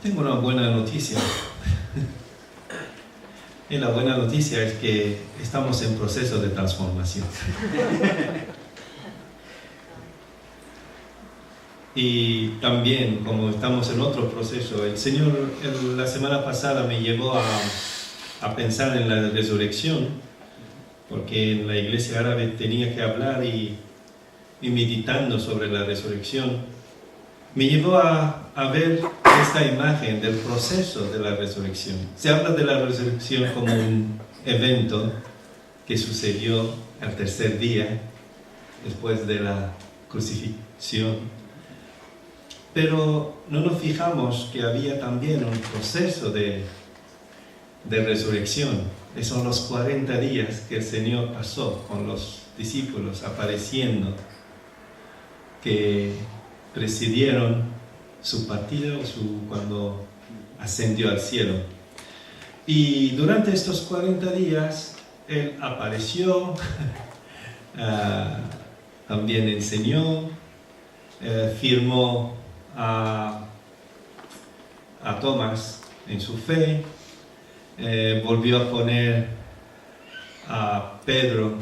Tengo una buena noticia. Y la buena noticia es que estamos en proceso de transformación. Y también, como estamos en otro proceso, el Señor la semana pasada me llevó a pensar en la resurrección, porque en la iglesia árabe tenía que hablar y meditando sobre la resurrección, me llevó a ver esta imagen del proceso de la resurrección. Se habla de la resurrección como un evento que sucedió al tercer día, después de la crucifixión. Pero no nos fijamos que había también un proceso de resurrección. Esos son los 40 días que el Señor pasó con los discípulos apareciendo, que precedieron su partida o cuando ascendió al cielo. Y durante estos 40 días Él apareció, también enseñó, firmó a Tomás en su fe, volvió a poner a Pedro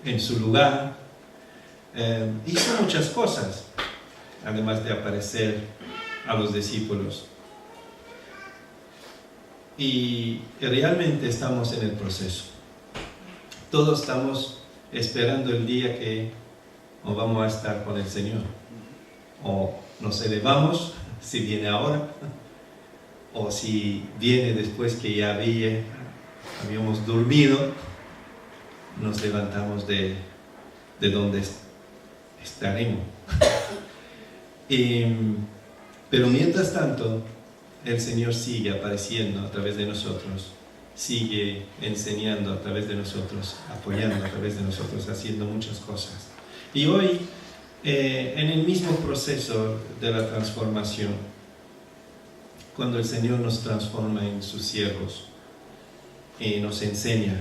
en su lugar, hizo muchas cosas, además de aparecer a los discípulos. Y realmente estamos en el proceso. Todos estamos esperando el día que nos vamos a estar con el Señor. O nos elevamos, si viene ahora, o si viene después que ya habíamos dormido, nos levantamos de donde estaremos. Pero mientras tanto, el Señor sigue apareciendo a través de nosotros, sigue enseñando a través de nosotros, apoyando a través de nosotros, haciendo muchas cosas. Y hoy, en el mismo proceso de la transformación, cuando el Señor nos transforma en sus siervos y nos enseña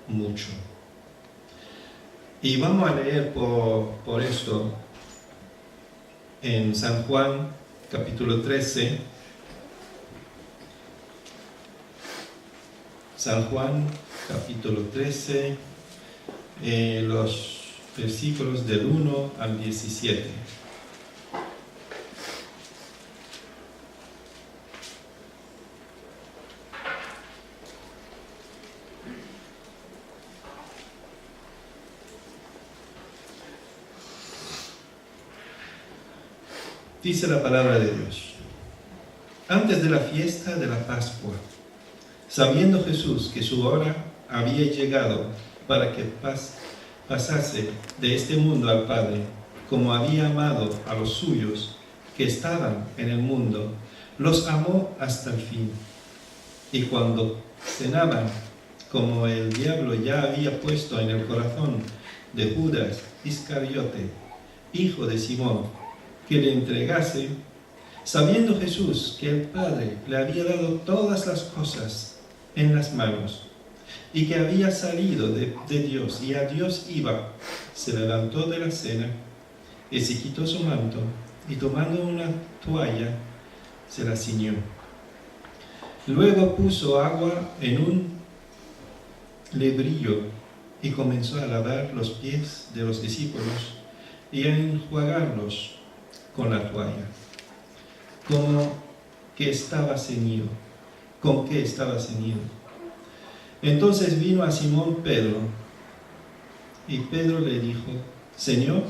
mucho. Y vamos a leer por esto en San Juan, capítulo 13. San Juan, capítulo 13, los versículos del 1 al 17. Dice la palabra de Dios: antes de la fiesta de la Pascua, sabiendo Jesús que su hora había llegado para que pasase de este mundo al Padre, como había amado a los suyos que estaban en el mundo, los amó hasta el fin. Y cuando cenaban, como el diablo ya había puesto en el corazón de Judas Iscariote, hijo de Simón, que le entregase, sabiendo Jesús que el Padre le había dado todas las cosas en las manos, y que había salido de Dios y a Dios iba, se levantó de la cena, y se quitó su manto, y tomando una toalla, se la ciñó. Luego puso agua en un lebrillo, y comenzó a lavar los pies de los discípulos, y a enjuagarlos con la toalla, como que estaba ceñido, con que estaba ceñido. Entonces vino a Simón Pedro, y Pedro le dijo: Señor,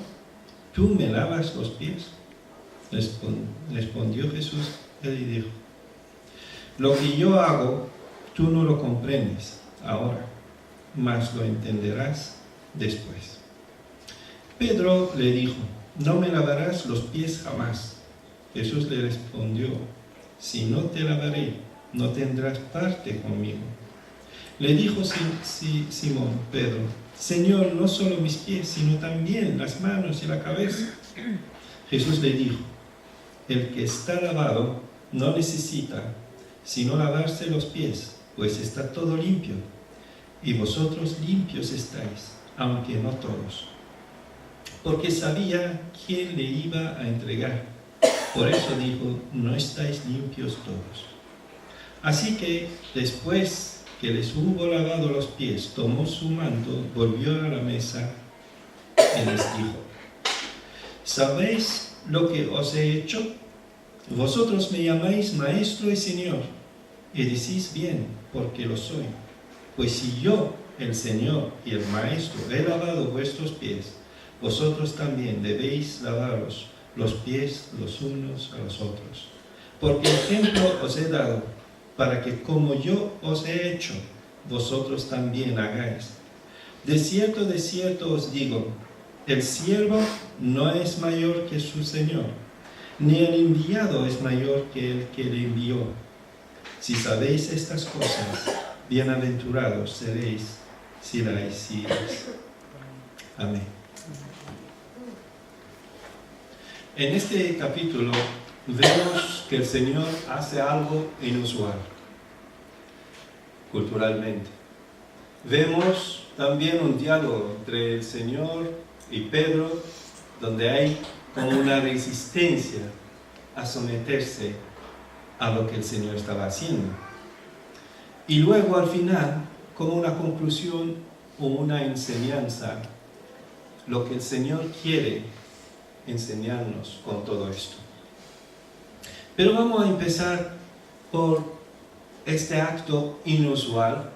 ¿tú me lavas los pies? Respondió Jesús, él y dijo: lo que yo hago, tú no lo comprendes ahora, mas lo entenderás después. Pedro le dijo: no me lavarás los pies jamás. Jesús le respondió: si no te lavaré, no tendrás parte conmigo. Le dijo Simón Pedro: Señor, no solo mis pies, sino también las manos y la cabeza. Jesús le dijo: el que está lavado no necesita sino lavarse los pies, pues está todo limpio. Y vosotros limpios estáis, aunque no todos. Porque sabía quién le iba a entregar. Por eso dijo, no estáis limpios todos. Así que después que les hubo lavado los pies, tomó su manto, volvió a la mesa y les dijo, ¿sabéis lo que os he hecho? Vosotros me llamáis Maestro y Señor, y decís bien, porque lo soy. Pues si yo, el Señor y el Maestro, he lavado vuestros pies, vosotros también debéis lavaros los pies los unos a los otros. Porque ejemplo os he dado, para que como yo os he hecho, vosotros también hagáis. De cierto os digo, el siervo no es mayor que su Señor, ni el enviado es mayor que el que le envió. Si sabéis estas cosas, bienaventurados seréis si las hicierais. Amén. En este capítulo vemos que el Señor hace algo inusual, culturalmente. Vemos también un diálogo entre el Señor y Pedro, donde hay como una resistencia a someterse a lo que el Señor estaba haciendo. Y luego al final, como una conclusión o una enseñanza, lo que el Señor quiere enseñarnos con todo esto. Pero vamos a empezar por este acto inusual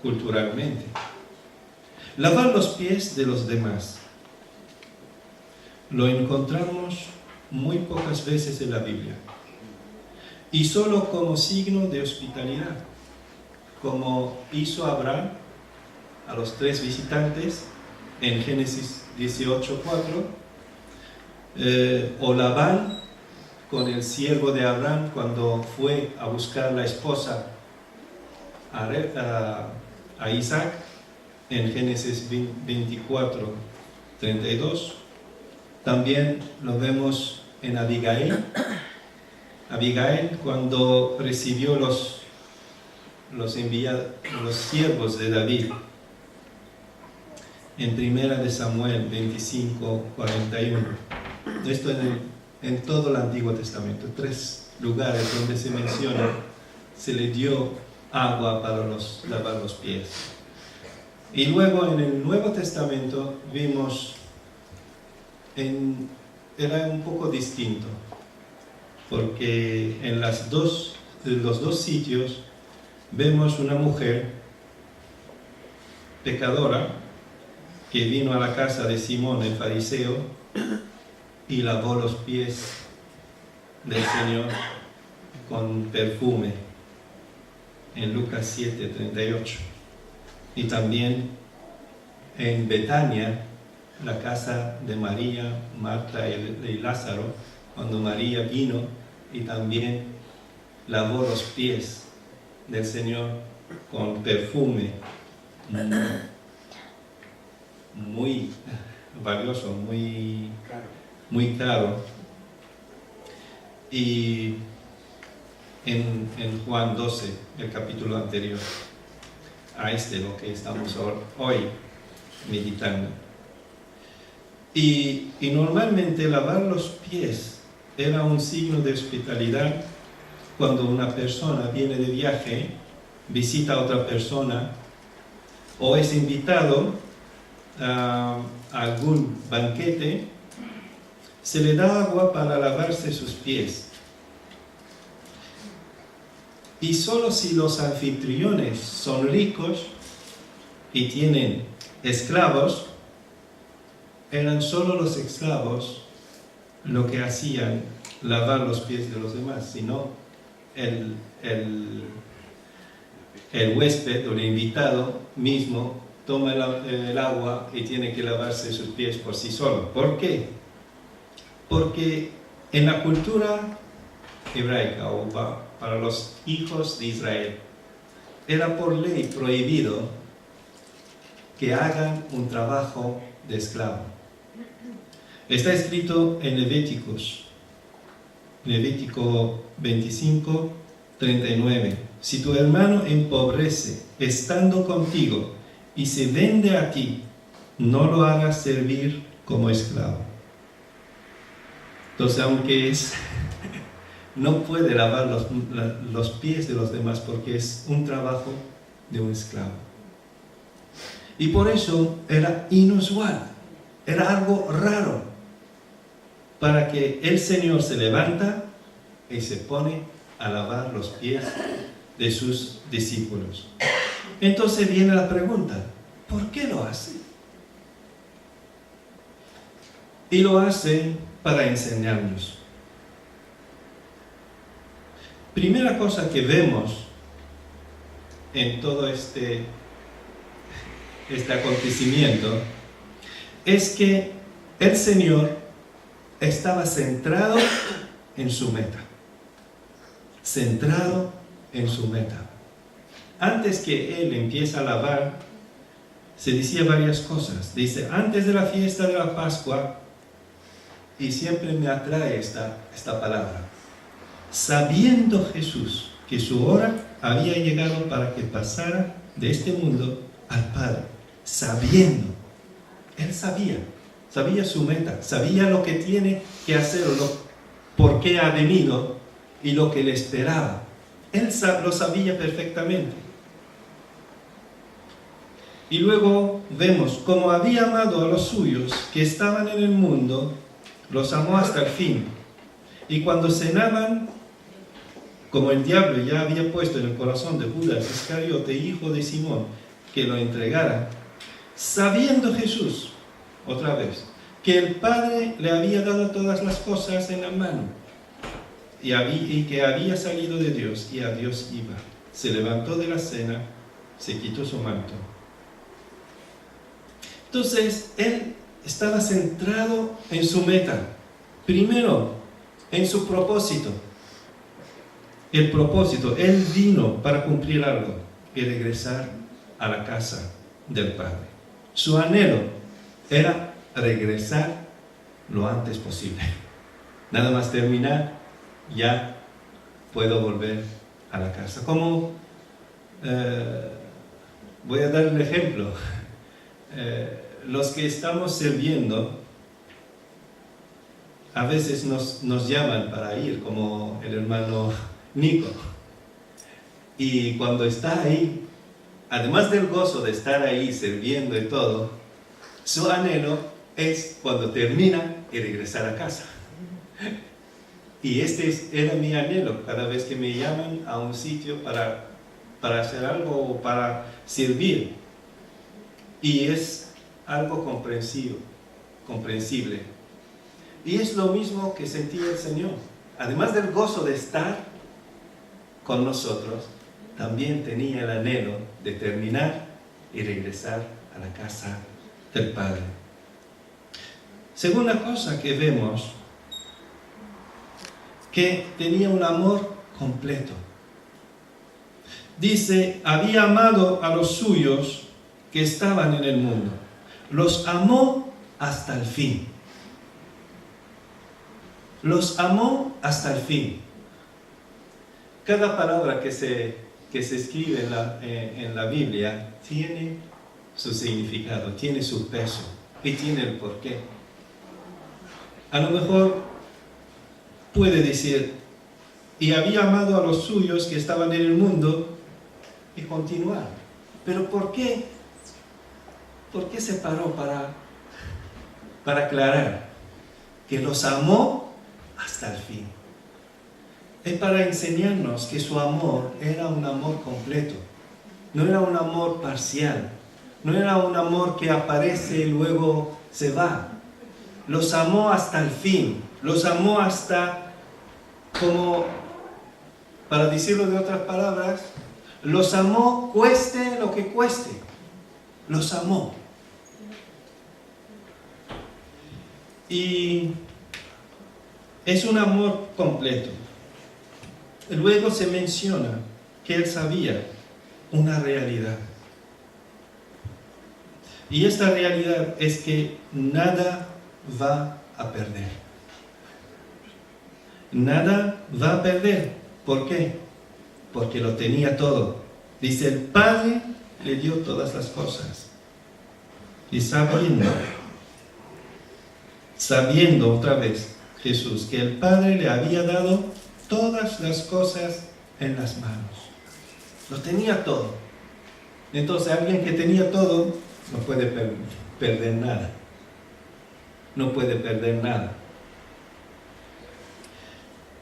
culturalmente. Lavar los pies de los demás. Lo encontramos muy pocas veces en la Biblia. Y solo como signo de hospitalidad, como hizo Abraham a los 3 visitantes en Génesis 18:4, o Labán con el siervo de Abraham cuando fue a buscar la esposa a Isaac en Génesis 24:32. También lo vemos en Abigail cuando recibió los siervos de David en 1 de Samuel 25:41. Esto en todo el Antiguo Testamento, 3 lugares donde se menciona, se le dio agua para lavar los pies. Y luego en el Nuevo Testamento vimos, era un poco distinto, porque en los dos sitios vemos una mujer pecadora que vino a la casa de Simón el fariseo y lavó los pies del Señor con perfume en Lucas 7:38. Y también en Betania, la casa de María, Marta y Lázaro, cuando María vino y también lavó los pies del Señor con perfume muy valioso, muy caro. Y en Juan 12, el capítulo anterior a lo que estamos hoy meditando. Y normalmente lavar los pies era un signo de hospitalidad cuando una persona viene de viaje, visita a otra persona o es invitado a algún banquete, se le da agua para lavarse sus pies. Y solo si los anfitriones son ricos y tienen esclavos, eran solo los esclavos lo que hacían lavar los pies de los demás, sino el huésped o el invitado mismo toma el agua y tiene que lavarse sus pies por sí solo. ¿Por qué? Porque en la cultura hebraica o para los hijos de Israel era por ley prohibido que hagan un trabajo de esclavo. Está escrito en Levítico 25:39. Si tu hermano empobrece estando contigo y se vende a ti, no lo hagas servir como esclavo. Entonces, aunque es no puede lavar los pies de los demás porque es un trabajo de un esclavo. Y por eso era inusual, era algo raro, para que el Señor se levanta y se pone a lavar los pies de sus discípulos. Entonces viene la pregunta, ¿por qué lo hace? Y lo hace para enseñarnos. Primera cosa que vemos en todo este acontecimiento es que el Señor estaba centrado en su meta. Centrado en su meta. Antes que Él empiece a lavar, se decía varias cosas. Dice, antes de la fiesta de la Pascua, y siempre me atrae esta palabra, sabiendo Jesús que su hora había llegado para que pasara de este mundo al Padre. Sabiendo. Él sabía su meta, sabía lo que tiene que hacer, por qué ha venido y lo que le esperaba. Él lo sabía perfectamente. Y luego vemos, como había amado a los suyos que estaban en el mundo, los amó hasta el fin. Y cuando cenaban, como el diablo ya había puesto en el corazón de Judas Iscariote, hijo de Simón, que lo entregara, sabiendo Jesús, otra vez, que el Padre le había dado todas las cosas en la mano, y que había salido de Dios, y a Dios iba. Se levantó de la cena, se quitó su manto. Entonces, Él estaba centrado en su meta. Primero, en su propósito. El propósito, Él vino para cumplir algo y regresar a la casa del Padre. Su anhelo era regresar lo antes posible. Nada más terminar, ya puedo volver a la casa. Como, voy a dar un ejemplo. Los que estamos sirviendo, a veces nos llaman para ir, como el hermano Nico. Y cuando está ahí, además del gozo de estar ahí sirviendo y todo, su anhelo es cuando termina y regresar a casa. Y era mi anhelo cada vez que me llaman a un sitio para hacer algo o para servir. Y es algo comprensible. Y es lo mismo que sentía el Señor. Además del gozo de estar con nosotros, también tenía el anhelo de terminar y regresar a la casa del Padre. Segunda cosa que vemos, que tenía un amor completo. Dice, había amado a los suyos que estaban en el mundo. Los amó hasta el fin. Los amó hasta el fin. Cada palabra que se escribe en la Biblia tiene su significado, tiene su peso y tiene el porqué. A lo mejor puede decir, y había amado a los suyos que estaban en el mundo, y continuar. Pero ¿por qué? ¿Por qué se paró para aclarar que los amó hasta el fin? Es para enseñarnos que su amor era un amor completo, no era un amor parcial, no era un amor que aparece y luego se va. Los amó hasta el fin, los amó hasta, como, para decirlo de otras palabras, los amó cueste lo que cueste, los amó. Y es un amor completo. Luego se menciona que él sabía una realidad. Y esta realidad es que nada va a perder. Nada va a perder. ¿Por qué? Porque lo tenía todo. Dice, el Padre le dio todas las cosas. Y sabiendo otra vez Jesús que el Padre le había dado todas las cosas en las manos. Lo tenía todo. Entonces alguien que tenía todo no puede perder nada. No puede perder nada.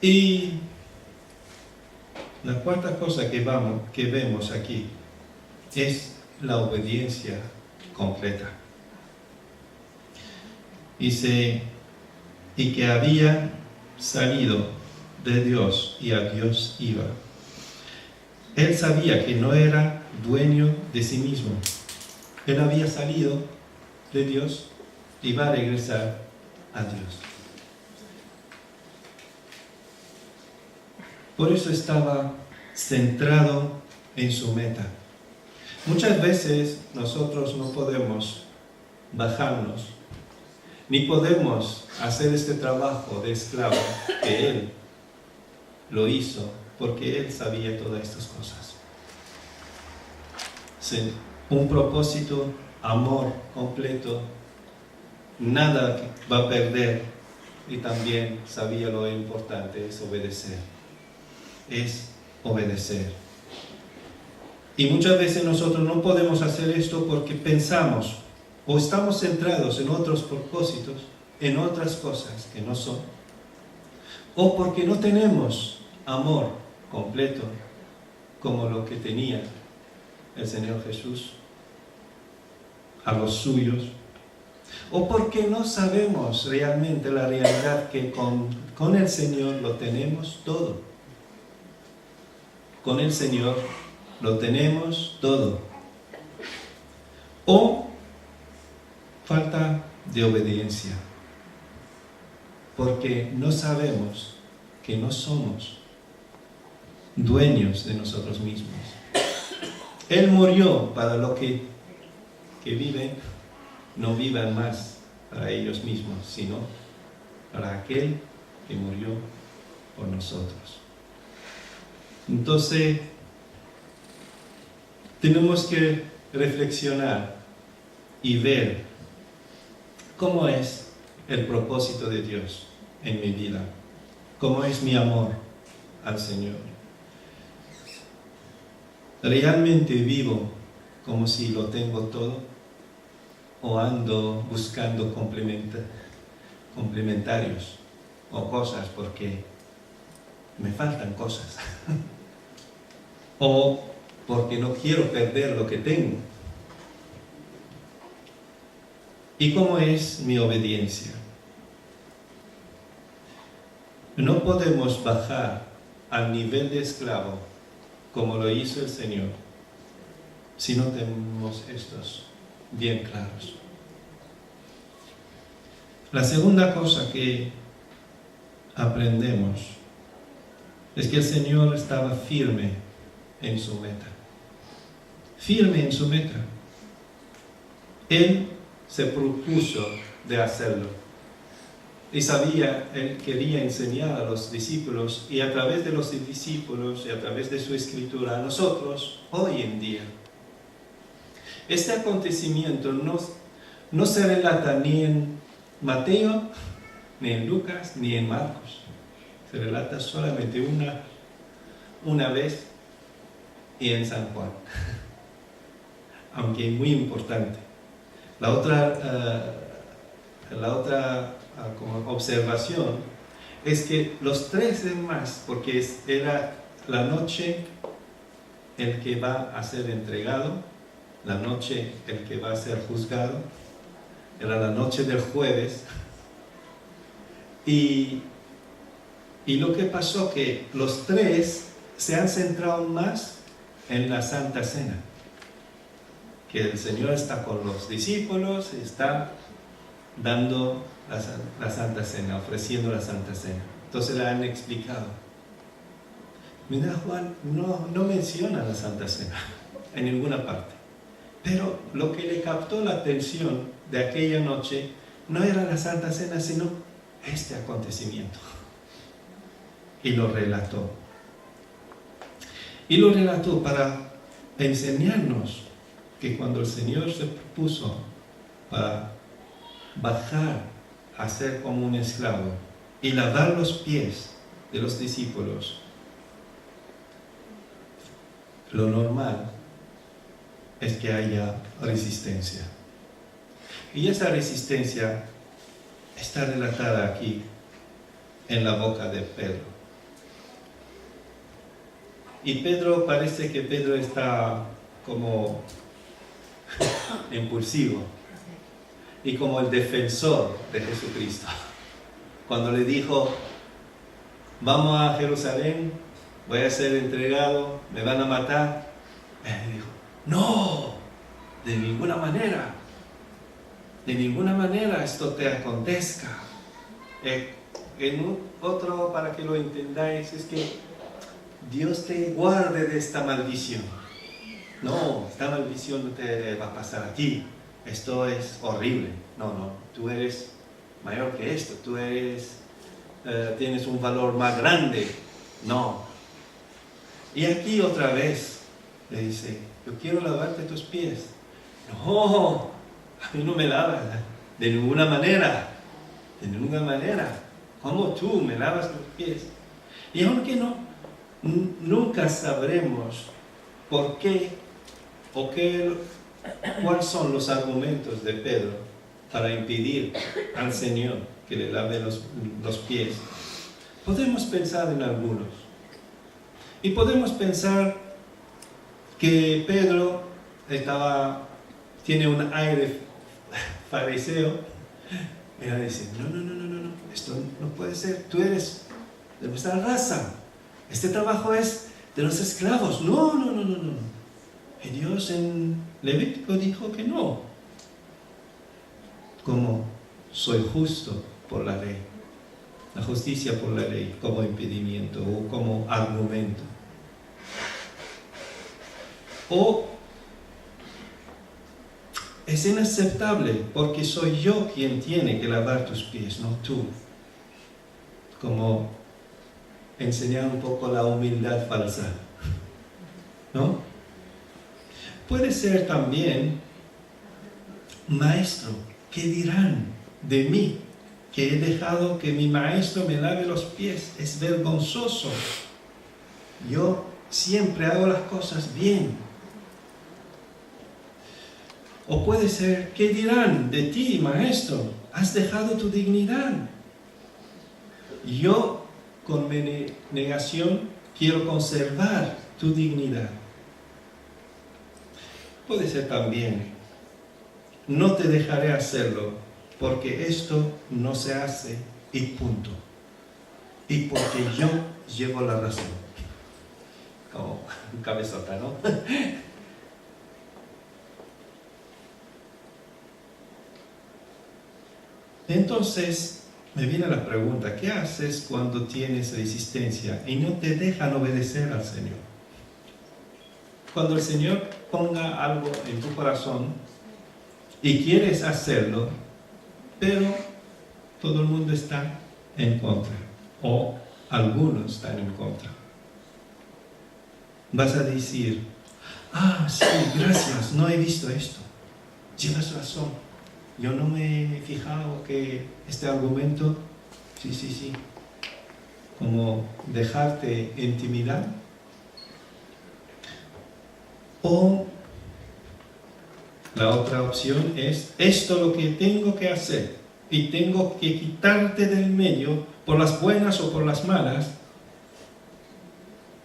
Y la cuarta cosa que vemos aquí es la obediencia completa. Dice, y que había salido de Dios y a Dios iba. Él sabía que no era dueño de sí mismo. Él había salido de Dios y va a regresar a Dios. Por eso estaba centrado en su meta. Muchas veces nosotros no podemos bajarnos, ni podemos hacer este trabajo de esclavo que Él lo hizo, porque Él sabía todas estas cosas. Sí, un propósito, amor completo, nada va a perder, y también sabía lo importante es obedecer. Es obedecer. Y muchas veces nosotros no podemos hacer esto porque pensamos o estamos centrados en otros propósitos, en otras cosas que no son, o porque no tenemos amor completo como lo que tenía el Señor Jesús a los suyos, o porque no sabemos realmente la realidad que con el Señor lo tenemos todo. Con el Señor lo tenemos todo. O falta de obediencia, porque no sabemos que no somos dueños de nosotros mismos. Él murió para lo que viven, no vivan más para ellos mismos, sino para aquel que murió por nosotros. Entonces, tenemos que reflexionar y ver cómo es el propósito de Dios en mi vida, cómo es mi amor al Señor. ¿Realmente vivo como si lo tengo todo? ¿O ando buscando complementarios o cosas porque me faltan cosas? ¿O porque no quiero perder lo que tengo? ¿Y cómo es mi obediencia? No podemos bajar al nivel de esclavo como lo hizo el Señor si no tenemos estos bien claros. La segunda cosa que aprendemos es que el Señor estaba firme en su meta. Firme en su meta. Él se propuso de hacerlo. Y sabía, Él quería enseñar a los discípulos, y a través de los discípulos y a través de su escritura a nosotros, hoy en día. Este acontecimiento no se relata ni en Mateo, ni en Lucas, ni en Marcos. Se relata solamente una vez y en San Juan. Aunque muy importante. La otra como observación es que los tres demás, porque era la noche el que va a ser entregado, la noche el que va a ser juzgado, era la noche del jueves, y lo que pasó que los tres se han centrado más en la Santa Cena, que el Señor está con los discípulos y está dando la Santa Cena, ofreciendo la Santa Cena. Entonces le han explicado. Mira, Juan no menciona la Santa Cena en ninguna parte. Pero lo que le captó la atención de aquella noche no era la Santa Cena, sino este acontecimiento. Y lo relató. Y lo relató para enseñarnos que cuando el Señor se propuso para bajar a ser como un esclavo y lavar los pies de los discípulos, lo normal es que haya resistencia. Y esa resistencia está relatada aquí en la boca de Pedro. Y parece que Pedro está como impulsivo y como el defensor de Jesucristo. Cuando le dijo, vamos a Jerusalén, voy a ser entregado, me van a matar, él dijo, no, de ninguna manera esto te acontezca. Otro, para que lo entendáis, es que Dios te guarde de esta maldición. No, esta maldición no te va a pasar a ti. Esto es horrible. No, tú eres mayor que esto. Tú tienes un valor más grande. No. Y aquí otra vez le dice, yo quiero lavarte tus pies. No, a mí no me lavas. De ninguna manera. ¿Cómo tú me lavas tus pies? Y aunque nunca sabremos por qué o cuáles son los argumentos de Pedro para impedir al Señor que le lave los pies. Podemos pensar en algunos. Y podemos pensar que Pedro tiene un aire fariseo. Y él dice, no, esto no puede ser. Tú eres de nuestra raza. Este trabajo es de los esclavos. No. Y Dios en Levítico dijo que no. Como soy justo por la ley. La justicia por la ley como impedimento o como argumento. O es inaceptable porque soy yo quien tiene que lavar tus pies, no tú. Como enseñar un poco la humildad falsa, ¿no? Puede ser también, maestro, ¿qué dirán de mí? Que he dejado que mi maestro me lave los pies. Es vergonzoso. Yo siempre hago las cosas bien. O puede ser, ¿qué dirán de ti, maestro? Has dejado tu dignidad. Yo, con mi negación, quiero conservar tu dignidad. Puede ser también, no te dejaré hacerlo, porque esto no se hace y punto. Y porque yo llevo la razón. Como un cabezota, ¿no? Entonces, me viene la pregunta, ¿qué haces cuando tienes resistencia y no te dejan obedecer al Señor? Cuando el Señor ponga algo en tu corazón y quieres hacerlo, pero todo el mundo está en contra, o algunos están en contra. Vas a decir, sí, gracias, no he visto esto. Llevas razón. Yo no me he fijado que este argumento, sí, como dejarte intimidar. O la otra opción es, esto es lo que tengo que hacer y tengo que quitarte del medio por las buenas o por las malas.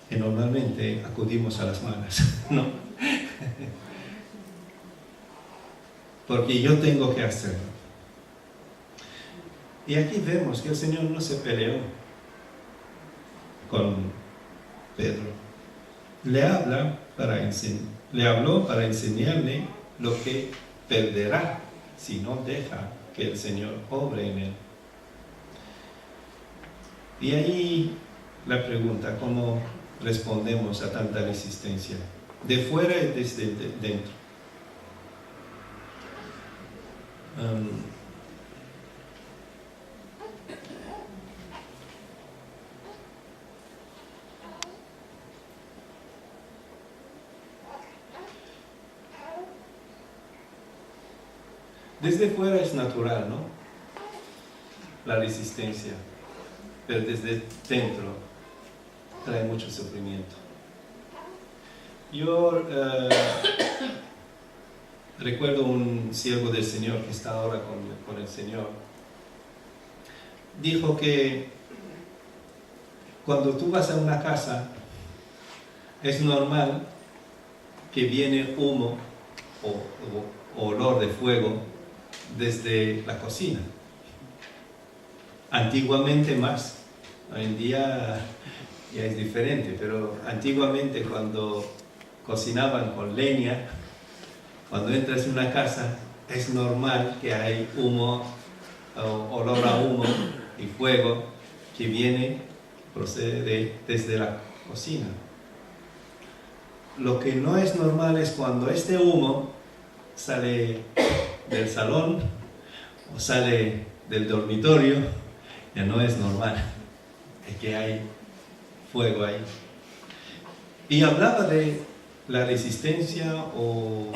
Y normalmente acudimos a las malas, ¿no? Porque yo tengo que hacerlo. Y aquí vemos que el Señor no se peleó con Pedro. Le habló para enseñarle lo que perderá si no deja que el Señor obre en él. Y ahí la pregunta, ¿cómo respondemos a tanta resistencia? De fuera y desde dentro. Desde fuera es natural, ¿no? La resistencia. pero desde dentro trae mucho sufrimiento. Yo recuerdo un siervo del Señor que está ahora con el Señor. Dijo que cuando tú vas a una casa, es normal que viene humo o olor de fuego desde la cocina. Antiguamente más, hoy en día ya es diferente, pero antiguamente cuando cocinaban con leña, cuando entras en una casa, es normal que hay humo, olor a humo y fuego que procede desde la cocina. Lo que no es normal es cuando este humo sale del salón o sale del dormitorio, ya no es normal, es que hay fuego ahí. Y hablaba de la resistencia o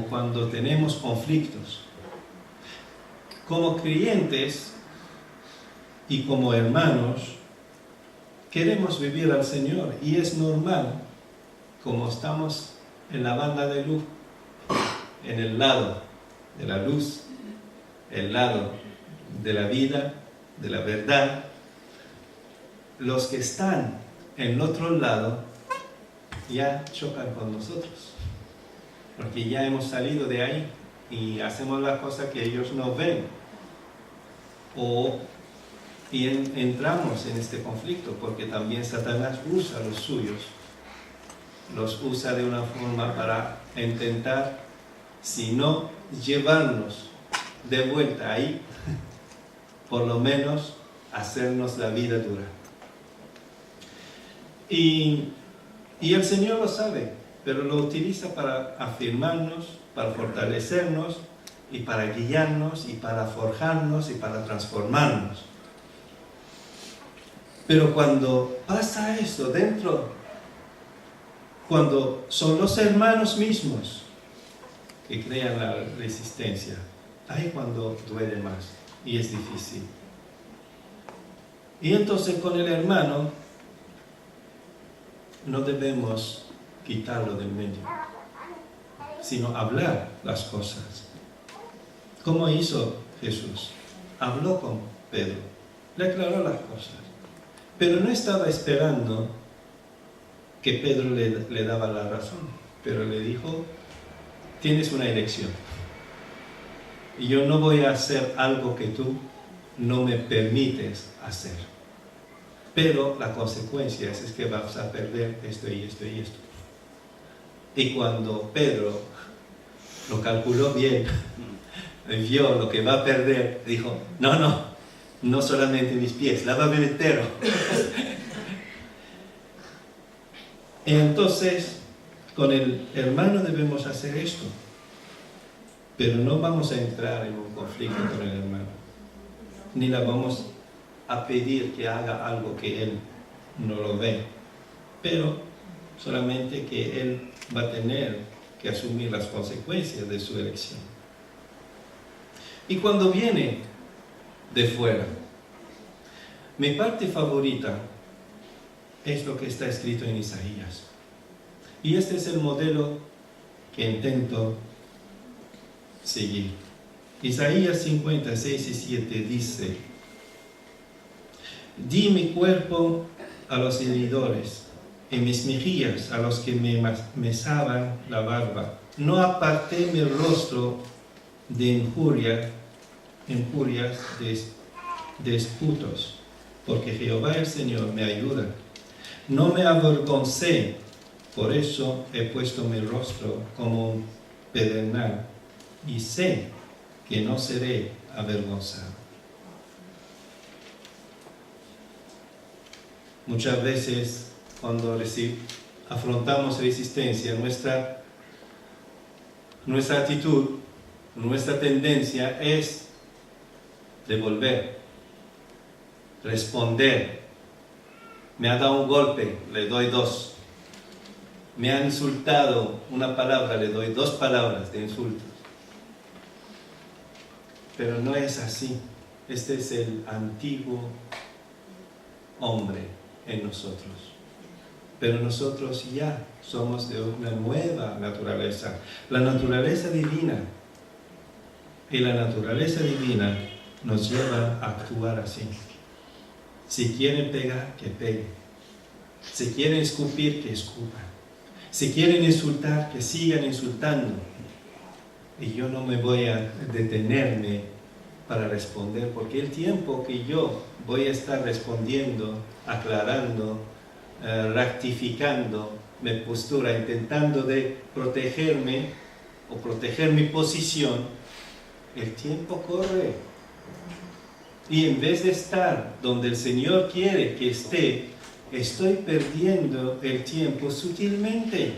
cuando tenemos conflictos. Como creyentes y como hermanos, queremos vivir al Señor y es normal, como estamos en la banda de luz, en el lado de la luz, el lado de la vida, de la verdad, los que están en el otro lado ya chocan con nosotros, porque ya hemos salido de ahí y hacemos las cosas que ellos no ven, y entramos en este conflicto, porque también Satanás usa los suyos, los usa de una forma para intentar, si no llevarnos de vuelta ahí, por lo menos hacernos la vida dura. Y el Señor lo sabe, pero lo utiliza para afirmarnos, para fortalecernos, y para guiarnos, y para forjarnos, y para transformarnos. Pero cuando pasa eso dentro, cuando son los hermanos mismos que crean la resistencia, ahí cuando duele más y es difícil. Y entonces con el hermano no debemos quitarlo del medio, sino hablar las cosas. ¿Cómo hizo Jesús? Habló con Pedro, le aclaró las cosas, pero no estaba esperando que Pedro le daba la razón, pero le dijo: tienes una elección, y yo no voy a hacer algo que tú no me permites hacer, pero la consecuencia es que vas a perder esto y esto y esto. Y cuando Pedro lo calculó bien, vio lo que va a perder, dijo: no solamente mis pies, lávame entero. Entonces, con el hermano debemos hacer esto, pero no vamos a entrar en un conflicto con el hermano, ni la vamos a pedir que haga algo que él no lo ve, pero solamente que él va a tener que asumir las consecuencias de su elección. Y cuando viene de fuera, mi parte favorita es lo que está escrito en Isaías. Y este es el modelo que intento seguir. Isaías 56 y 7 dice: di mi cuerpo a los heridores y mis mejillas a los que me mesaban la barba. No aparté mi rostro de injurias de esputos, porque Jehová el Señor me ayuda. No me avergoncé, por eso he puesto mi rostro como un pedernal, y sé que no seré avergonzado. Muchas veces cuando afrontamos resistencia, nuestra actitud, nuestra tendencia es devolver, responder. Me ha dado un golpe, le doy dos. Me ha insultado una palabra, le doy 2 palabras de insulto. Pero no es así. Este es el antiguo hombre en nosotros. Pero nosotros ya somos de una nueva naturaleza, la naturaleza divina. Y la naturaleza divina nos lleva a actuar así. Si quieren pegar, que peguen. Si quieren escupir, que escupan. Si quieren insultar, que sigan insultando. Y yo no me voy a detenerme para responder, porque el tiempo que yo voy a estar respondiendo, aclarando, rectificando mi postura, intentando de protegerme o proteger mi posición, el tiempo corre. Y en vez de estar donde el Señor quiere que esté, estoy perdiendo el tiempo sutilmente.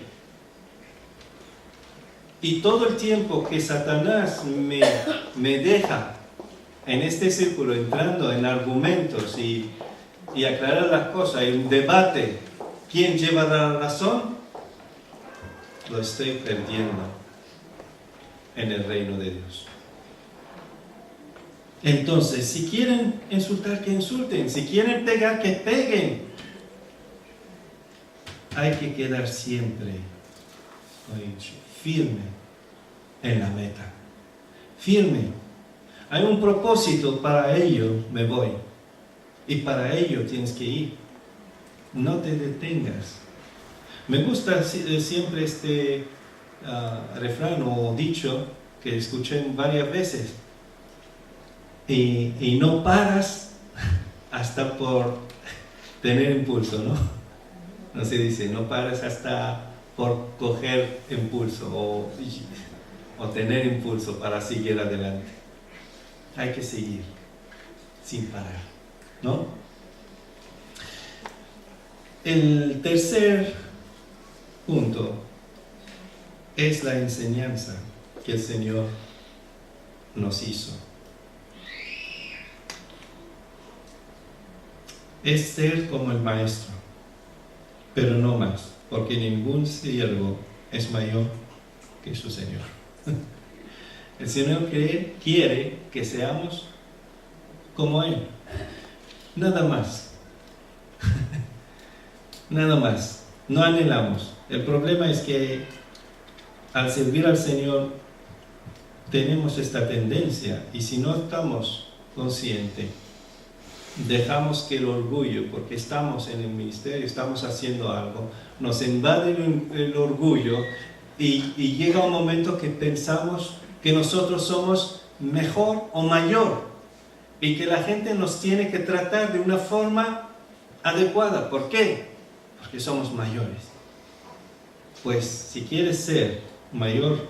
Y todo el tiempo que Satanás me deja en este círculo, entrando en argumentos y aclarar las cosas, en un debate, ¿quién lleva la razón? Lo estoy perdiendo en el reino de Dios. Entonces, si quieren insultar, que insulten. Si quieren pegar, que peguen. Hay que quedar siempre firme en la meta. Firme. Hay un propósito, para ello me voy. Y para ello tienes que ir. No te detengas. Me gusta siempre este refrán o dicho que escuché varias veces. Y no paras hasta por tener impulso, ¿no? No se dice, no paras hasta por coger impulso o tener impulso para seguir adelante. Hay que seguir sin parar, ¿no? El tercer punto es la enseñanza que el Señor nos hizo. Es ser como el maestro, pero no más, porque ningún siervo es mayor que su Señor. El Señor quiere que seamos como Él, nada más. Nada más, no anhelamos. El problema es que al servir al Señor tenemos esta tendencia, y si no estamos conscientes, dejamos que el orgullo, porque estamos en el ministerio, estamos haciendo algo, nos invade el orgullo y llega un momento que pensamos que nosotros somos mejor o mayor y que la gente nos tiene que tratar de una forma adecuada. ¿Por qué? Porque somos mayores. Pues si quieres ser mayor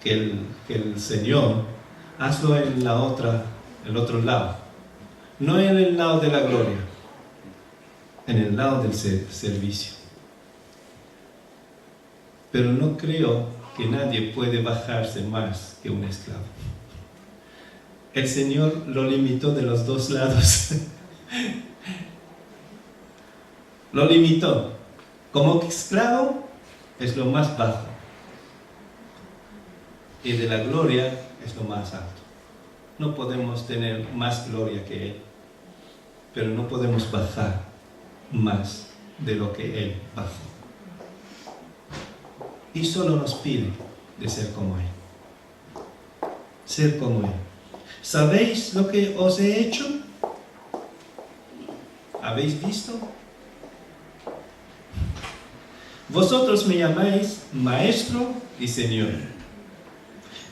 que el Señor, hazlo en el otro lado. No en el lado de la gloria, en el lado del servicio. Pero no creo que nadie puede bajarse más que un esclavo. El Señor lo limitó de los dos lados. Lo limitó. Como esclavo es lo más bajo. Y de la gloria es lo más alto. No podemos tener más gloria que Él, pero no podemos bajar más de lo que Él bajó. Y solo nos pide de ser como Él. Ser como Él. ¿Sabéis lo que os he hecho? ¿Habéis visto? Vosotros me llamáis Maestro y Señor.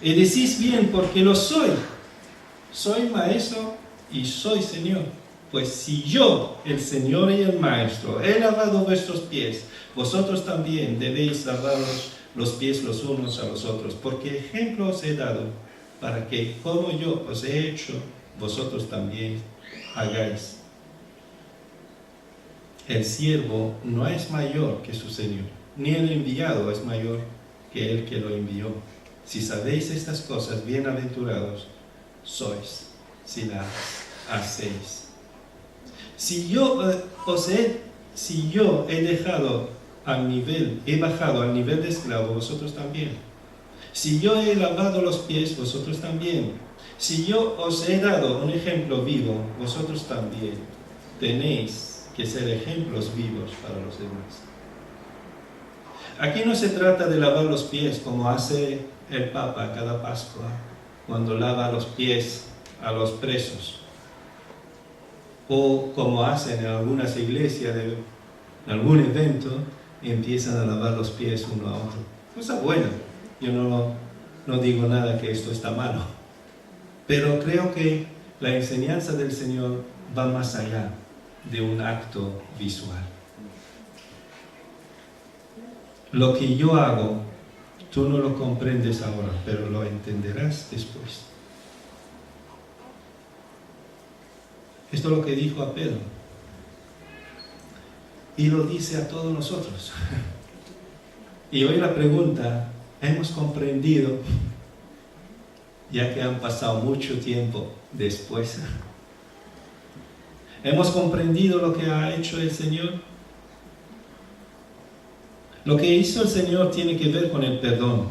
Y decís bien, porque lo soy. Soy Maestro y soy Señor. Pues si yo, el Señor y el Maestro, he lavado vuestros pies, vosotros también debéis lavaros los pies los unos a los otros, porque ejemplo os he dado, para que como yo os he hecho, vosotros también hagáis. El siervo no es mayor que su Señor, ni el enviado es mayor que el que lo envió. Si sabéis estas cosas, bienaventurados sois si las hacéis. Si yo he bajado al nivel de esclavo, vosotros también. Si yo he lavado los pies, vosotros también. Si yo os he dado un ejemplo vivo, vosotros también. tenéis que ser ejemplos vivos para los demás. Aquí no se trata de lavar los pies como hace el Papa cada Pascua, cuando lava los pies a los presos, o como hacen en algunas iglesias en algún evento, empiezan a lavar los pies uno a otro. Cosa buena, yo no digo nada que esto está malo, pero creo que la enseñanza del Señor va más allá de un acto visual. Lo que yo hago, tú no lo comprendes ahora, pero lo entenderás después. Esto es lo que dijo a Pedro. Y lo dice a todos nosotros. Y hoy la pregunta, ¿hemos comprendido, ya que han pasado mucho tiempo después? ¿Hemos comprendido lo que ha hecho el Señor? Lo que hizo el Señor tiene que ver con el perdón.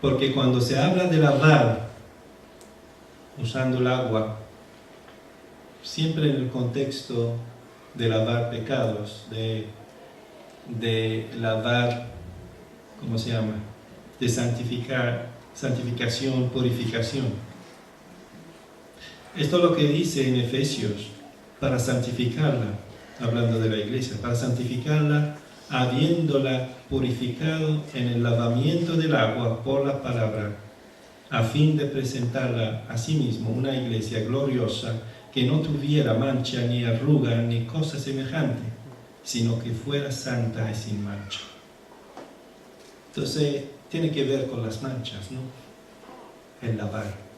Porque cuando se habla de lavar, usando el agua, siempre en el contexto de lavar pecados, de lavar, ¿cómo se llama? De santificación, purificación. Esto es lo que dice en Efesios, para santificarla, hablando de la iglesia, para santificarla, habiéndola purificado en el lavamiento del agua por la palabra, a fin de presentarla a sí mismo una iglesia gloriosa, que no tuviera mancha, ni arruga, ni cosa semejante, sino que fuera santa y sin mancha. Entonces, tiene que ver con las manchas, ¿no? El lavar.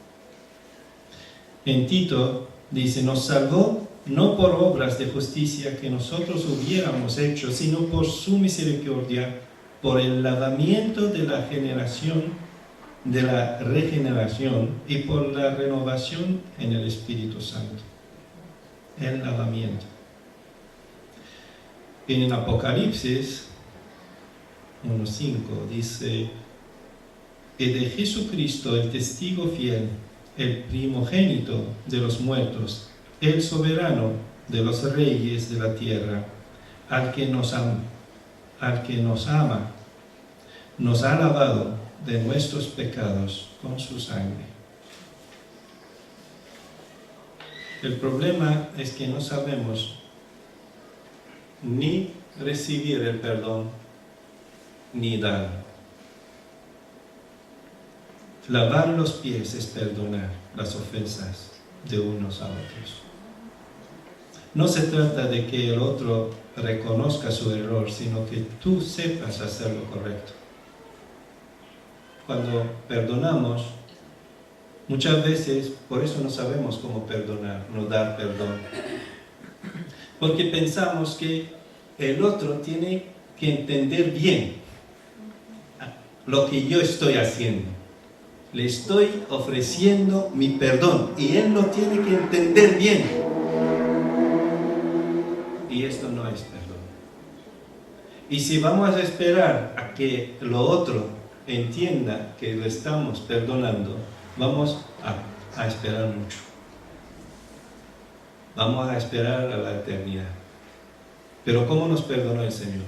En Tito dice, nos salvó no por obras de justicia que nosotros hubiéramos hecho, sino por su misericordia, por el lavamiento de la regeneración y por la renovación en el Espíritu Santo. El lavamiento. En Apocalipsis 1:5 dice, y de Jesucristo el testigo fiel, el primogénito de los muertos, el soberano de los reyes de la tierra, al que nos ama, nos ha lavado de nuestros pecados con su sangre. El problema es que no sabemos ni recibir el perdón, ni darlo. Lavar los pies es perdonar las ofensas de unos a otros. No se trata de que el otro reconozca su error, sino que tú sepas hacer lo correcto. Cuando perdonamos, muchas veces, por eso no sabemos cómo perdonar, no dar perdón. Porque pensamos que el otro tiene que entender bien lo que yo estoy haciendo. Le estoy ofreciendo mi perdón y él lo tiene que entender bien. Y esto no es perdón. Y si vamos a esperar a que lo otro entienda que lo estamos perdonando, vamos a esperar mucho. Vamos a esperar a la eternidad. Pero ¿cómo nos perdonó el Señor?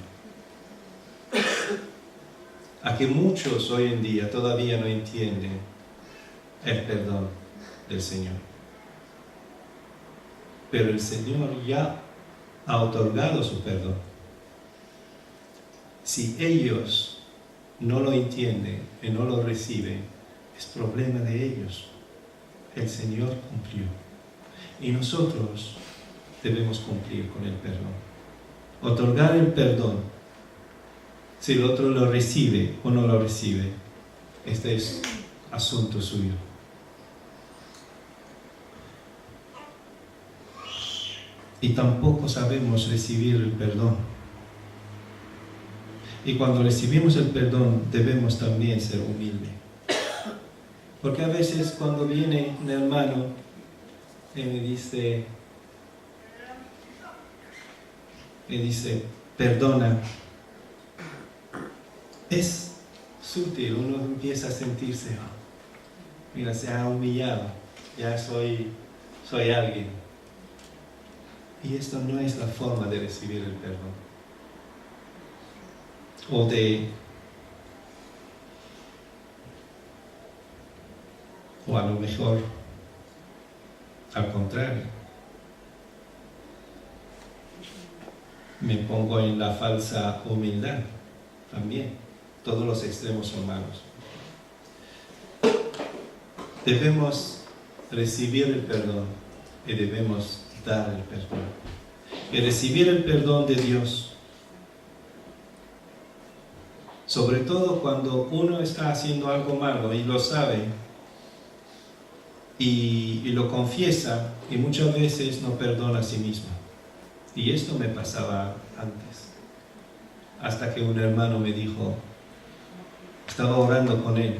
A que muchos hoy en día todavía no entienden el perdón del Señor. Pero el Señor ya ha otorgado su perdón. Si ellos no lo entienden y no lo reciben, es problema de ellos. El Señor cumplió. Y nosotros debemos cumplir con el perdón. Otorgar el perdón. Si el otro lo recibe o no lo recibe, este es asunto suyo. Y tampoco sabemos recibir el perdón. Y cuando recibimos el perdón, debemos también ser humildes. Porque a veces cuando viene un hermano y me dice, perdona, es sutil, uno empieza a sentirse, mira, se ha humillado. ya soy alguien. Y esto no es la forma de recibir el perdón. O a lo mejor, al contrario, me pongo en la falsa humildad también. Todos los extremos son malos. Debemos recibir el perdón y debemos dar el perdón. Y recibir el perdón de Dios, sobre todo cuando uno está haciendo algo malo y lo sabe y lo confiesa, y muchas veces no perdona a sí mismo. Y esto me pasaba antes, hasta que un hermano me dijo, estaba orando con él,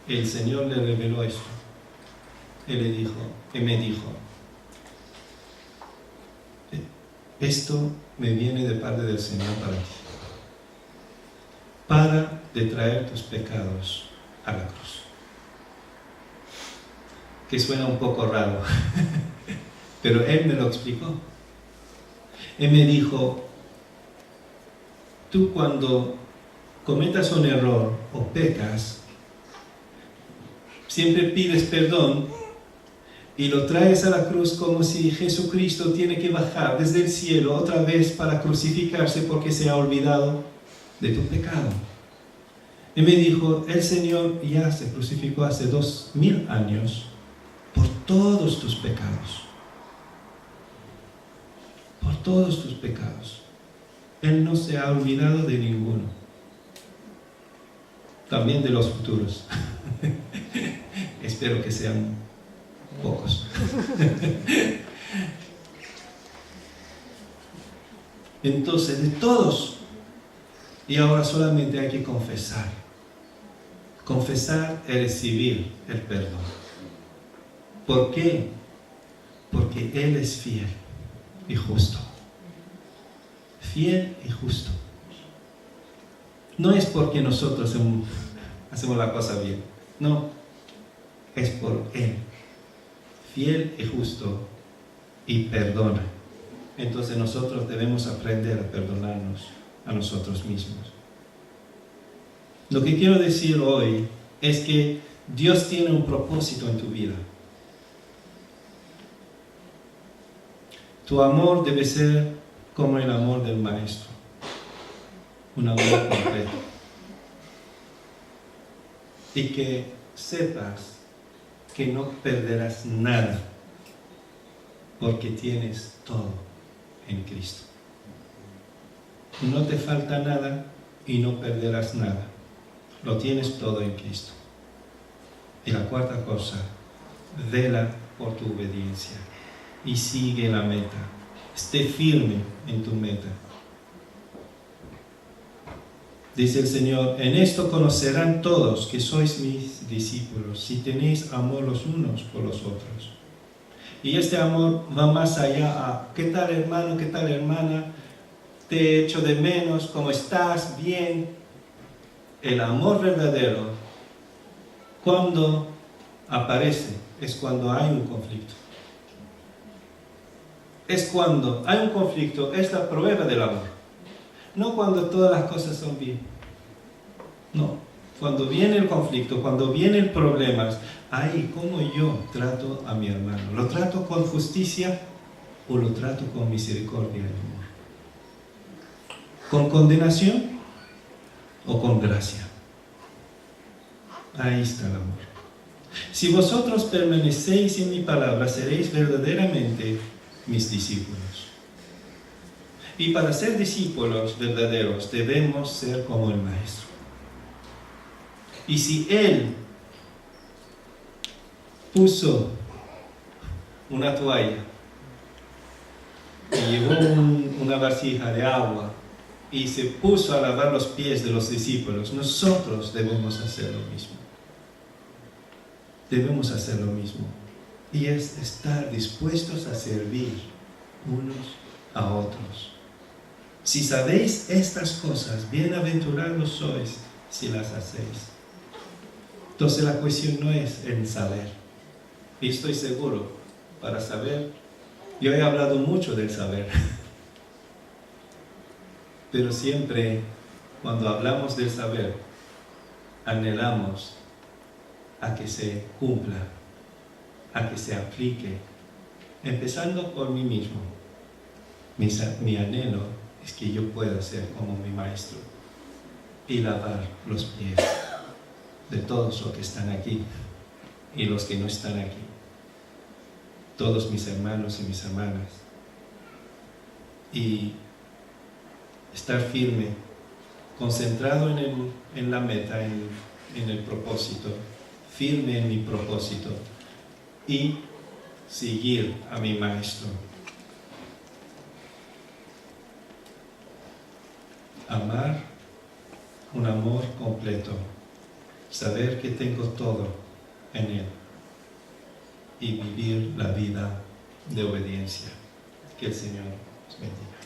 el Señor le reveló esto. Él me dijo, esto me viene de parte del Señor para ti. Para de traer tus pecados a la cruz. Que suena un poco raro, pero Él me lo explicó. Él me dijo, tú cuando cometas un error o pecas, siempre pides perdón y lo traes a la cruz como si Jesucristo tiene que bajar desde el cielo otra vez para crucificarse porque se ha olvidado de tu pecado. Y me dijo, el Señor ya se crucificó hace 2000 años por todos tus pecados. Por todos tus pecados. Él no se ha olvidado de ninguno. También de los futuros. Espero que sean pocos. Entonces, de todos. Y ahora solamente hay que confesar. Confesar es recibir el perdón. ¿Por qué? Porque Él es fiel y justo. Fiel y justo. No es porque nosotros hacemos la cosa bien. No. Es por Él. Fiel y justo. Y perdona. Entonces nosotros debemos aprender a perdonarnos a nosotros mismos. Lo que quiero decir hoy es que Dios tiene un propósito en tu vida. Tu amor debe ser como el amor del Maestro. Un amor completo. Y que sepas que no perderás nada porque tienes todo en Cristo. No te falta nada y no perderás nada. Lo tienes todo en Cristo. Y la cuarta cosa, vela por tu obediencia y sigue la meta. Esté firme en tu meta. Dice el Señor, en esto conocerán todos que sois mis discípulos, si tenéis amor los unos por los otros. Y este amor va más allá a, ¿qué tal hermano, qué tal hermana? Te echo de menos, ¿cómo estás? Bien. El amor verdadero, cuando aparece, es cuando hay un conflicto. Es cuando hay un conflicto, es la prueba del amor. No cuando todas las cosas son bien. No. Cuando viene el conflicto, cuando vienen problemas, ahí como yo trato a mi hermano. ¿Lo trato con justicia o lo trato con misericordia y amor? ¿Con condenación o con gracia? Ahí está el amor. Si vosotros permanecéis en mi palabra, seréis verdaderamente mis discípulos. Y para ser discípulos verdaderos debemos ser como el Maestro. Y si Él puso una toalla y llevó una vasija de agua y se puso a lavar los pies de los discípulos, nosotros debemos hacer lo mismo. Debemos hacer lo mismo. Y es estar dispuestos a servir unos a otros. Si sabéis estas cosas, bienaventurados sois si las hacéis. Entonces la cuestión no es el saber. Y estoy seguro, para saber, yo he hablado mucho del saber, pero siempre cuando hablamos del saber, anhelamos a que se cumpla, a que se aplique, empezando por mí mismo. Mi anhelo es que yo pueda ser como mi maestro y lavar los pies de todos los que están aquí y los que no están aquí, todos mis hermanos y mis hermanas, y estar firme, concentrado en la meta, en el propósito, firme en mi propósito y seguir a mi maestro. Amar un amor completo, saber que tengo todo en Él y vivir la vida de obediencia. Que el Señor os bendiga.